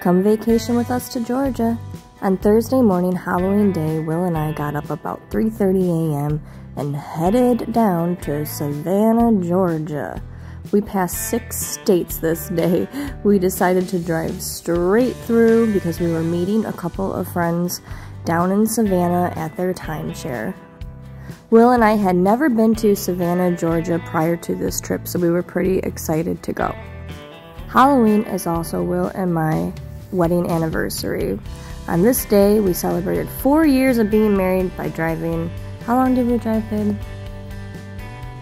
Come vacation with us to Georgia. On Thursday morning, Halloween Day, Will and I got up about 3:30 a.m. and headed down to Savannah, Georgia. We passed 6 states this day. We decided to drive straight through because we were meeting a couple of friends down in Savannah at their timeshare. Will and I had never been to Savannah, Georgia prior to this trip, so we were pretty excited to go. Halloween is also Will and my wedding anniversary. On this day, we celebrated 4 years of being married by driving. How long did we drive, babe?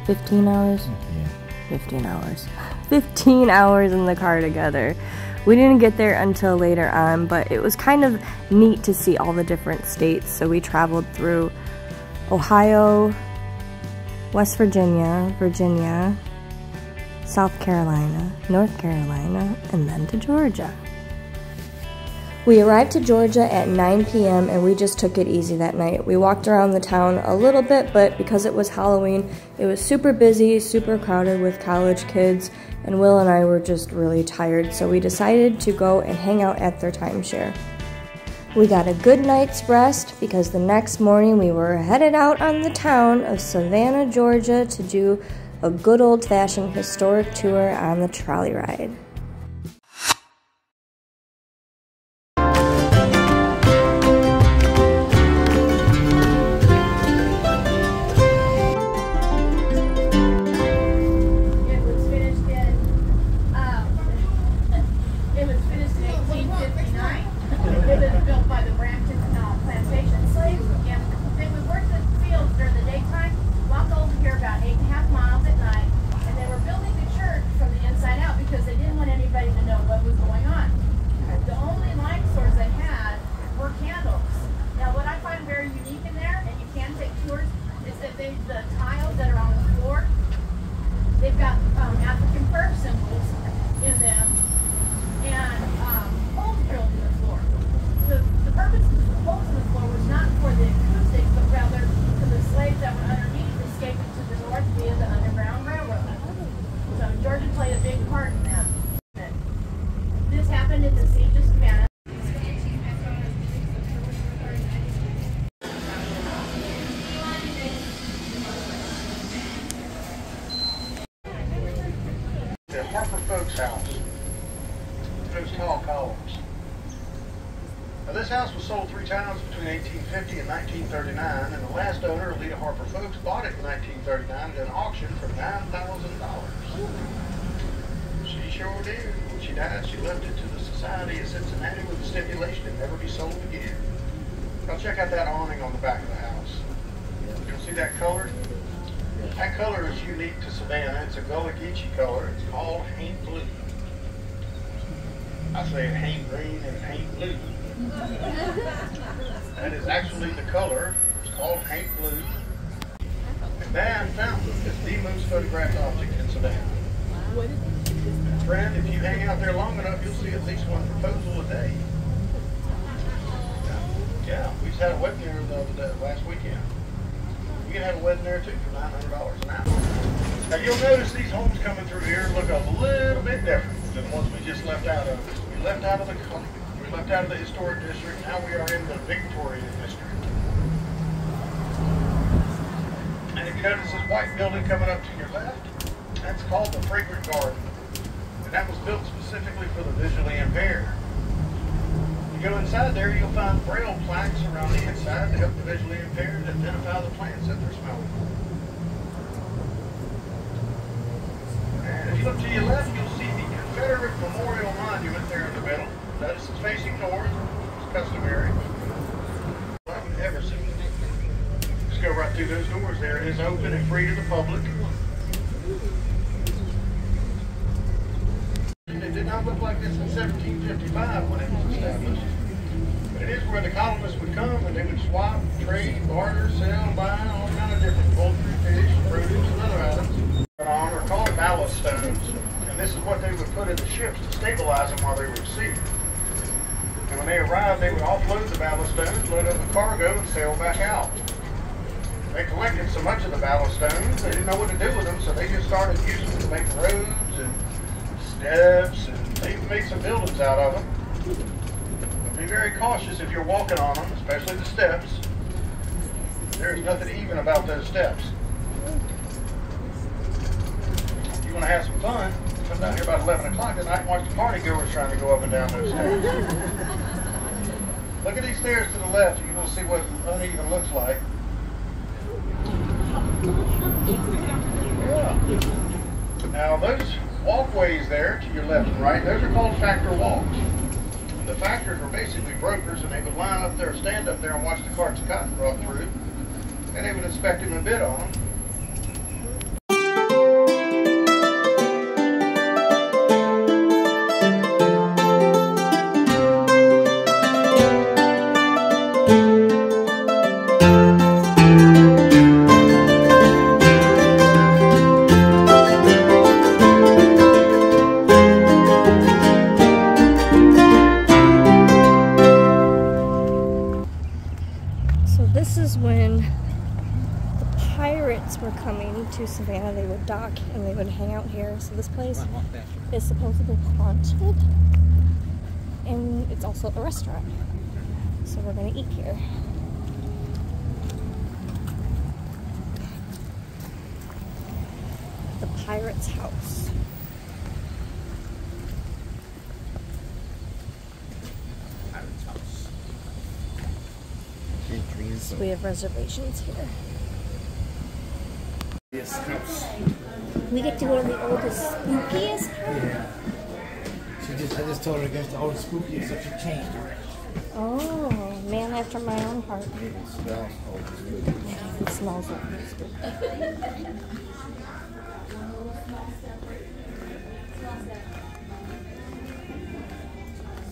15 hours? Yeah. 15 hours. 15 hours in the car together. We didn't get there until later on, but it was kind of neat to see all the different states. So we traveled through Ohio, West Virginia, South Carolina, North Carolina, and then to Georgia. We arrived to Georgia at 9 p.m. and we just took it easy that night. We walked around the town a little bit, but because it was Halloween, it was super busy, super crowded with college kids, and Will and I were just really tired, so we decided to go and hang out at their timeshare. We got a good night's rest because the next morning we were headed out on the town of Savannah, Georgia to do a good old-fashioned historic tour on the trolley ride. The tiles that are on the floor, they've got African fur symbols in them and holes drilled in the floor. The purpose of the holes in the floor was not for the acoustics, but rather for the slaves that were underneath escaping to the north via the Underground Railroad. So Georgia played a big part in that. This happened at the siege of Savannah. Folks' house. Those tall columns. Now, this house was sold 3 times between 1850 and 1939, and the last owner, Alita Harper Folks, bought it in 1939 at an auction for $9,000. She sure did. When she died, she left it to the Society of Cincinnati with the stipulation it never be sold again. Now check out that awning on the back of the house. You'll see that color? That color is unique to Savannah. It's a Gullah Geechee color. It's called haint blue. I say it haint green and it haint blue. That is actually the color. It's called haint blue. McMahon Fountain is the most photographed object in Savannah. Friend, if you hang out there long enough, you'll see at least one proposal a day. Yeah, we just had a wedding there last weekend. You can have a wedding there too for $900 an hour. Now you'll notice these homes coming through here look a little bit different than the ones we just left out of. We left out of the historic district. Now we are in the Victorian district. And if you notice this white building coming up to your left, that's called the Fragrant Garden. And that was built specifically for the visually impaired. You go inside there, you'll find braille plaques around the inside to help the visually impaired identify the plants that they're smelling. And if you look to your left, you'll see the Confederate Memorial Monument there in the middle. Notice it's facing north. It's customary. I haven't ever seen it. Just go right through those doors there. It is open and free to the public. It did not look like this in 1755 when it was established. But it is where the colonists would come and they would swap, trade, barter, sell, buy all kind of different poultry, fish, produce, and other items. Are called ballast stones. And this is what they would put in the ships to stabilize them while they were at sea. And when they arrived, they would offload the ballast stones, load up the cargo, and sail back out. They collected so much of the ballast stones, they didn't know what to do with them, so they just started using them to make roads and steps, and they even made some buildings out of them. Be very cautious if you're walking on them, especially the steps. There's nothing even about those steps. If you want to have some fun, come down here about 11 o'clock at night and watch the party goers trying to go up and down those stairs. Look at these stairs to the left. You will see what uneven looks like. Now those walkways there to your left and right, those are called factor walks. The factors are basically brokers, and they would line up there, stand up there and watch the carts of cotton brought through, and they would inspect them and bid on them. This is when the pirates were coming to Savannah. They would dock and they would hang out here. So this place is supposedly haunted, and it's also a restaurant. So we're gonna eat here. The pirate's house. So we have reservations here. Yes, house. We get to go to the oldest, spookiest house? Yeah. I just told her against the oldest, spookiest, so she changed her. Oh, man after my own heart. It smells old spooky. It smells like spooky.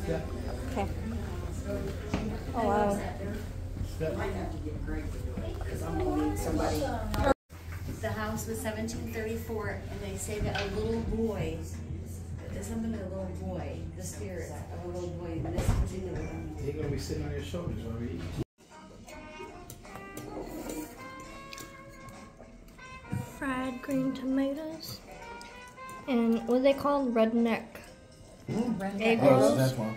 Yeah. Okay. Oh, wow. The house was 1734, and they say that a little boy, there's something with a little boy, the spirit of a little boy, in this particular one. They're gonna be sitting on your shoulders while we eat. Fried green tomatoes. And what are they called? Redneck. Egg rolls? That's one.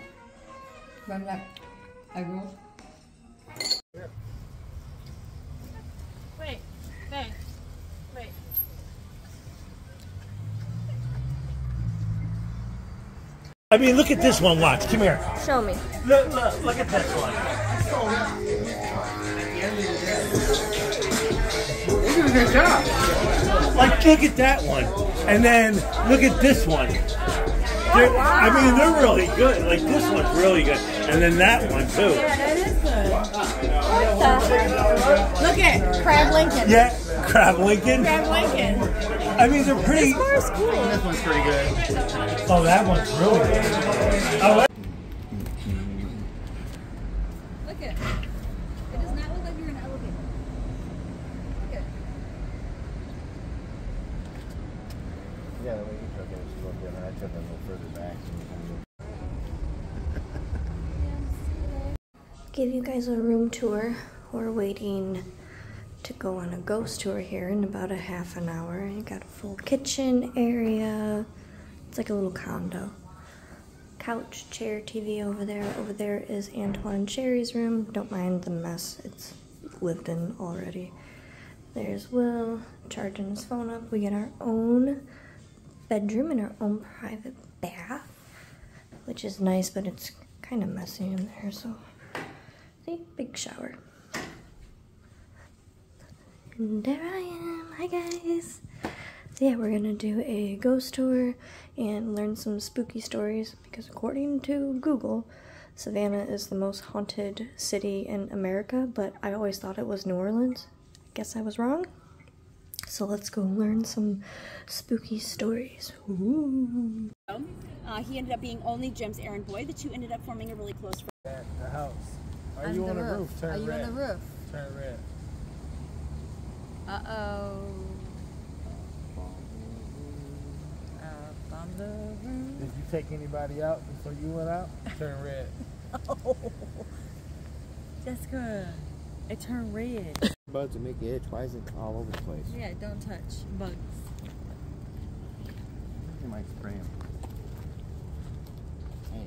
Redneck egg roll. Wait. I mean, look at this one. Watch. Come here. Show me. Look at this one. They did a good job. Like, look at that one. And then look at this one. I mean, they're really good. Like, this one's really good. And then that one, too. Yeah, that is good. Look at Crab Lincoln. Yeah, Crab Lincoln. Crab Lincoln. I mean, they're pretty. This cool. This one's pretty good. Oh, that one's really good. Oh, Look at it. It does not look like you're in an elevator. Look at it. Yeah, the way you took it was a little different. I took it a little further back. Give you guys a room tour. We're waiting to go on a ghost tour here in about a half an hour. You got a full kitchen area. It's like a little condo. Couch, chair, TV over there. Over there is Antoine and Sherry's room. Don't mind the mess. It's lived in already. There's Will charging his phone up. We get our own bedroom and our own private bath, which is nice, but it's kind of messy in there, so see, big shower. And there I am. Hi guys. So yeah, we're gonna do a ghost tour and learn some spooky stories because according to Google, Savannah is the most haunted city in America, but I always thought it was New Orleans. I guess I was wrong. So let's go learn some spooky stories. Ooh. He ended up being only Jim's errand boy. The two ended up forming a really close friendship. The house. Are you on the roof? Turn Are you red. on the roof? Turn red. Uh-oh. On the roof. Did you take anybody out before you went out? Turn red. Oh, Jessica, it turned red. Bugs will make you itch. Why is it all over the place? Yeah, don't touch bugs. You might spray them. Hey.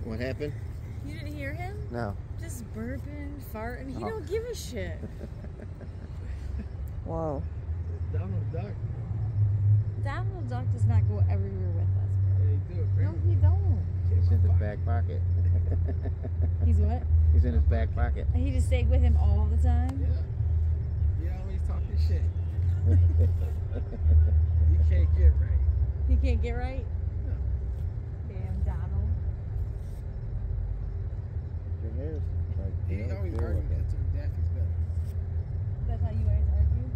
What happened? You didn't hear him? No. Just burping, farting. He don't give a shit. Whoa. Donald Duck. Donald Duck does not go everywhere with us. Yeah, he do it. No, he don't. He's in his back pocket. He's what? He's in his back pocket. He just stayed with him all the time? Yeah. He always talking shit. He can't get right. He can't get right? No. Damn Donald. Your hair's like, He you know, always feel arguing like that to Daffy's better. That's how you guys argue?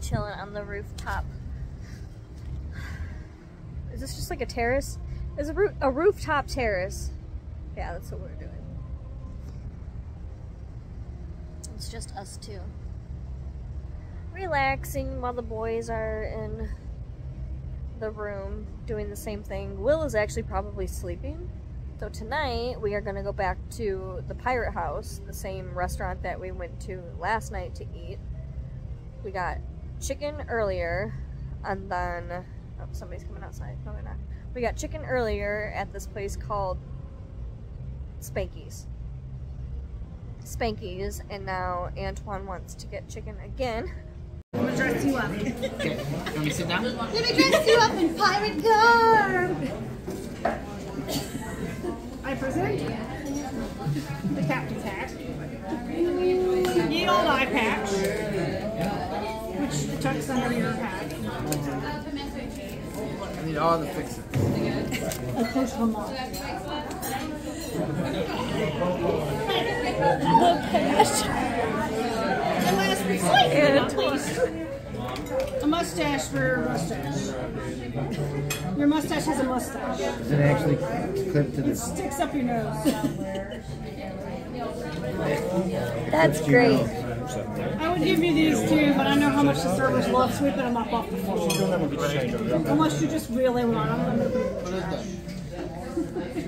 Chilling on the rooftop. Is this just like a terrace? Is a rooftop terrace? Yeah, that's what we're doing. It's just us two. Relaxing while the boys are in the room doing the same thing. Will is actually probably sleeping. So tonight we are going to go back to the Pirate House, the same restaurant that we went to last night to eat. We got chicken earlier, and then oh, somebody's coming outside. No, they're not. We got chicken earlier at this place called Spanky's, and now Antoine wants to get chicken again. I'm gonna dress you up. Let me sit down. Let me dress you up in pirate garb. I present the captain's hat, ye old eye patch, which tucks under your hat. I need all the fixings. A push them off. And last but certainly not least, a mustache for your mustache. Your mustache has a mustache. Does it actually clip to It the... sticks up your nose. That's great. I would give you these too, but I know how much the servers love sweeping them up off the floor. Unless you just really want them.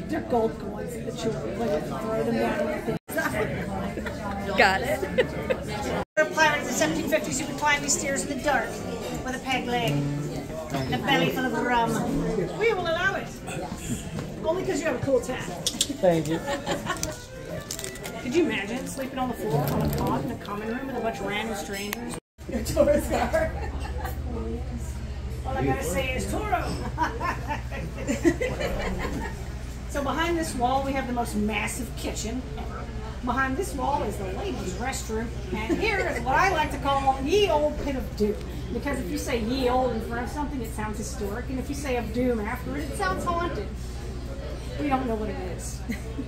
They're gold coins that you like throw them down. Got it. We're pirates in the 1750s who could climb these stairs in the dark with a peg leg and a belly full of rum. We will allow it. Only because you have a cool tat. Thank you. Could you imagine sleeping on the floor on a cot in a common room with a bunch of random strangers? Your tourist guard. All I gotta say is Toro. So behind this wall we have the most massive kitchen ever. Behind this wall is the ladies' restroom, and here is what I like to call ye old pit of doom. Because if you say ye old in front of something, it sounds historic, and if you say of doom after it, it sounds haunted. We don't know what it is.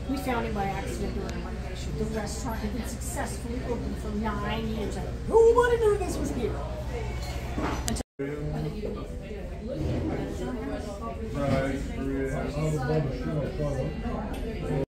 We found it by accident during renovation. The restaurant had been successfully open for 9 years, and nobody knew this was here. Until